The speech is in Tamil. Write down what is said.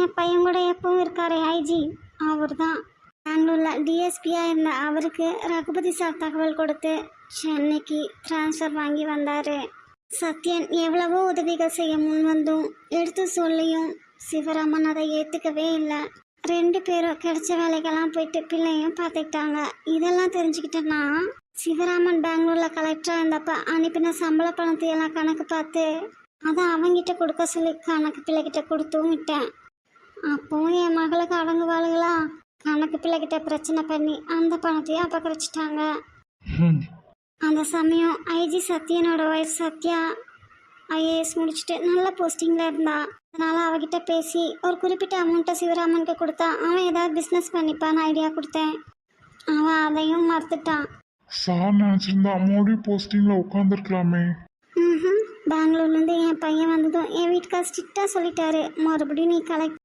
என் பையன் கூட எப்பவும் இருக்காரு ஐஜி, அவர் தான். பெங்களூரில் டிஎஸ்பியாக இருந்த அவருக்கு ரகுபதி சார் தகவல் கொடுத்து சென்னைக்கு ட்ரான்ஸ்ஃபர் வாங்கி வந்தார். சத்யன் எவ்வளவோ உதவிகள் செய்ய முன் வந்தும் எடுத்து சொல்லியும் சிவராமன் அதை ஏற்றுக்கவே இல்லை. 2 பேரும் கிடைச்ச வேலைக்கெல்லாம் போயிட்டு பிள்ளையும் பார்த்துக்கிட்டாங்க. இதெல்லாம் தெரிஞ்சுக்கிட்டேன்னா சிவராமன் பெங்களூரில் கலெக்டராக இருந்தப்ப அனுப்பின சம்பள பணத்தையெல்லாம் கணக்கு பார்த்து அதை அவங்கிட்ட கொடுக்க சொல்லி கணக்கு பிள்ளைகிட்ட கொடுத்தும் விட்டேன். அப்போவும் என் மகளுக்கு அடங்குவாளுகளா, கணக்கு பிள்ளைகிட்ட பிரச்சனை பண்ணி அந்த பணத்தையும் அபகரிச்சிட்டாங்க. அந்த சமயம் ஐஜி சத்யனோட ஒய்ஃப் சத்யா ஐஏஎஸ் முடிச்சுட்டு நல்ல போஸ்டிங்கில் இருந்தா. அதனால் அவகிட்ட பேசி ஒரு குறிப்பிட்ட அமௌண்ட்டை சிவராமனுக்கு கொடுத்தா அவன் ஏதாவது பிஸ்னஸ் பண்ணிப்பான்னு ஐடியா கொடுத்தேன். அவன் அதையும் மறுத்துட்டான். சார் நினச்சிருந்தா மோடி போஸ்டிங்கில் உட்காந்துருக்கலாமே. பெங்களூர்லேருந்து என் பையன் வந்ததும் என் வீட்டுக்கார் ஸ்ட்ரிக்டாக சொல்லிட்டாரு, மறுபடியும் நீ கலெக்ட்